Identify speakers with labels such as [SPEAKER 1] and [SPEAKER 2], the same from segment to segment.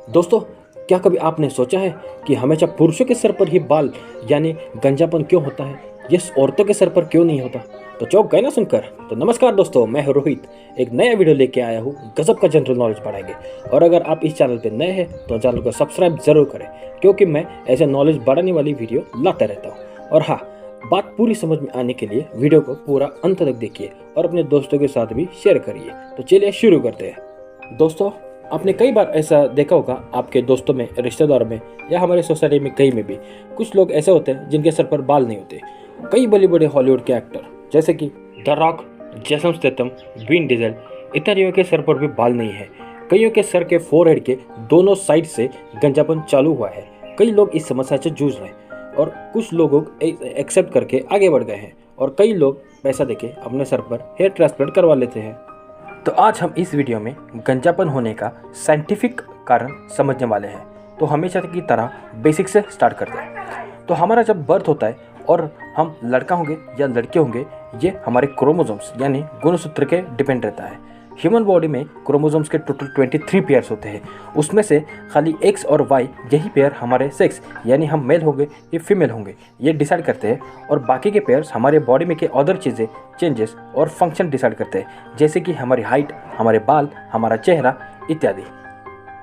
[SPEAKER 1] दोस्तों, क्या कभी आपने सोचा है कि हमेशा पुरुषों के सर पर ही बाल यानी गंजापन क्यों होता है, ये औरतों के सर पर क्यों नहीं होता? तो चौंक गए ना सुनकर? तो नमस्कार दोस्तों, मैं हूं रोहित। एक नया वीडियो लेके आया हूं, गजब का जनरल नॉलेज बढ़ाएंगे। और अगर आप इस चैनल पर नए हैं तो चैनल को सब्सक्राइब जरूर करें, क्योंकि मैं ऐसे नॉलेज बढ़ाने वाली वीडियो लाता रहता हूँ। और हाँ, बात पूरी समझ में आने के लिए वीडियो को पूरा अंत तक देखिए और अपने दोस्तों के साथ भी शेयर करिए। तो चलिए शुरू करते हैं। दोस्तों, आपने कई बार ऐसा देखा होगा, आपके दोस्तों में, रिश्तेदारों में या हमारे सोसाइटी में कहीं में भी कुछ लोग ऐसे होते हैं जिनके सर पर बाल नहीं होते। कई बड़े बड़े हॉलीवुड के एक्टर जैसे कि the Rock, Jason Statham, Vin Diesel इत्यादियों के सर पर भी बाल नहीं है। कईयों के सर के फोरहेड के दोनों साइड से गंजापन चालू हुआ है। कई लोग इस समस्या से जूझ रहे हैं और कुछ लोगों एक्सेप्ट करके आगे बढ़ गए हैं और कई लोग पैसा देके अपने सर पर हेयर ट्रांसप्लांट करवा लेते हैं। तो आज हम इस वीडियो में गंजापन होने का साइंटिफिक कारण समझने वाले हैं। तो हमेशा की तरह बेसिक से स्टार्ट करते हैं। तो हमारा जब बर्थ होता है और हम लड़का होंगे या लड़के होंगे, ये हमारे क्रोमोसोम्स यानी गुणसूत्र के डिपेंड रहता है। ह्यूमन बॉडी में क्रोमोसोम्स के टोटल 23 पेयर्स होते हैं। उसमें से खाली एक्स और वाई यही पेयर हमारे सेक्स यानी हम मेल होंगे या फीमेल होंगे ये डिसाइड करते हैं, और बाकी के पेयर्स हमारे बॉडी में के अदर चीज़ें, चेंजेस और फंक्शन डिसाइड करते हैं, जैसे कि हमारी हाइट, हमारे बाल, हमारा चेहरा इत्यादि।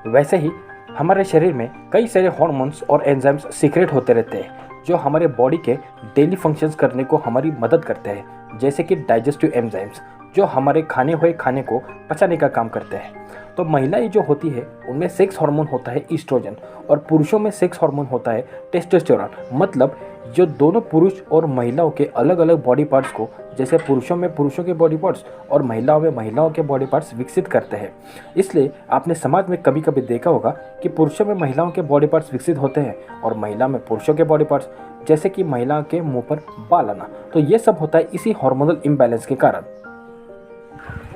[SPEAKER 1] वैसे ही हमारे शरीर में कई सारे हार्मोन्स और एंजाइम्स सीक्रेट होते रहते हैं जो हमारे बॉडी के डेली फंक्शंस करने को हमारी मदद करते हैं, जैसे कि डाइजेस्टिव एंजाइम्स जो हमारे खाने हुए खाने को पचाने का काम करते हैं। तो महिलाएं जो होती है उनमें सेक्स हार्मोन होता है ईस्ट्रोजन, और पुरुषों में सेक्स हार्मोन होता है टेस्टोस्टेरोन। मतलब जो दोनों पुरुष और महिलाओं के अलग अलग बॉडी पार्ट्स को, जैसे पुरुषों में पुरुषों के बॉडी पार्ट्स और महिलाओं में महिलाओं के बॉडी पार्ट्स विकसित करते हैं। इसलिए आपने समाज में कभी कभी देखा होगा कि पुरुषों में महिलाओं के बॉडी पार्ट्स विकसित होते हैं और महिला में पुरुषों के बॉडी पार्ट्स, जैसे कि महिला के मुंह पर बाल आना। तो ये सब होता है इसी हार्मोनल इम्बैलेंस के कारण।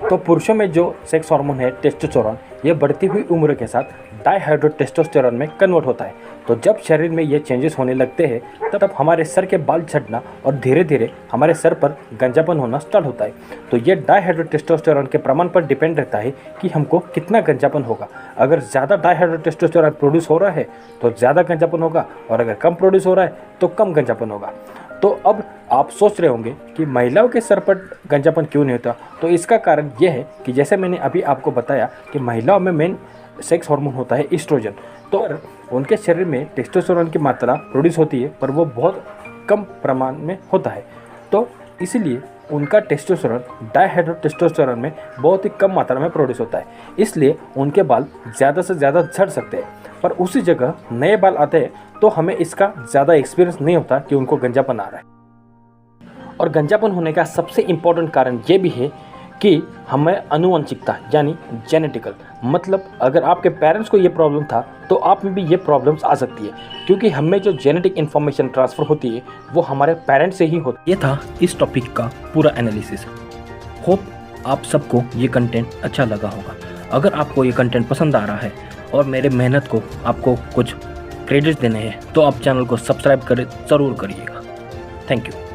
[SPEAKER 1] तो पुरुषों में जो सेक्स हार्मोन है टेस्टोस्टेरोन, ये बढ़ती हुई उम्र के साथ डाइहाइड्रोटेस्टोस्टेरोन में कन्वर्ट होता है। तो जब शरीर में ये चेंजेस होने लगते हैं तब हमारे सर के बाल झड़ना और धीरे धीरे हमारे सर पर गंजापन होना स्टार्ट होता है। तो ये डाइहाइड्रोटेस्टोस्टेरोन के प्रमाण पर डिपेंड रहता है कि हमको कितना गंजापन होगा। अगर ज़्यादा डाइहाइड्रोटेस्टोस्टेरोन प्रोड्यूस हो रहा है तो ज़्यादा गंजापन होगा, और अगर कम प्रोड्यूस हो रहा है तो कम गंजापन होगा। तो अब आप सोच रहे होंगे कि महिलाओं के सर पर गंजापन क्यों नहीं होता। तो इसका कारण यह है कि जैसे मैंने अभी आपको बताया कि महिलाओं में मेन सेक्स हार्मोन होता है ईस्ट्रोजन। तो उनके शरीर में टेस्टोस्टेरोन की मात्रा प्रोड्यूस होती है, पर वो बहुत कम प्रमाण में होता है। तो इसीलिए उनका टेस्टोस्टेरोन डाइहाइड्रोटेस्टोस्टेरोन में बहुत ही कम मात्रा में प्रोड्यूस होता है। इसलिए उनके बाल ज़्यादा से ज़्यादा झड़ सकते हैं, पर उसी जगह नए बाल आते हैं तो हमें इसका ज़्यादा एक्सपीरियंस नहीं होता कि उनको गंजापन आ रहा है। और गंजापन होने का सबसे इम्पोर्टेंट कारण ये भी है कि हमें आनुवंशिकता यानी जेनेटिकल, मतलब अगर आपके पेरेंट्स को ये प्रॉब्लम था तो आप में भी ये प्रॉब्लम्स आ सकती है, क्योंकि हमें जो जेनेटिक इन्फॉर्मेशन ट्रांसफ़र होती है वो हमारे पेरेंट्स से ही होती है। ये था इस टॉपिक का पूरा एनालिसिस। होप आप सबको ये कंटेंट अच्छा लगा होगा। अगर आपको ये कंटेंट पसंद आ रहा है और मेरे मेहनत को आपको कुछ क्रेडिट देने हैं तो आप चैनल को सब्सक्राइब करें ज़रूर करिएगा। Thank you.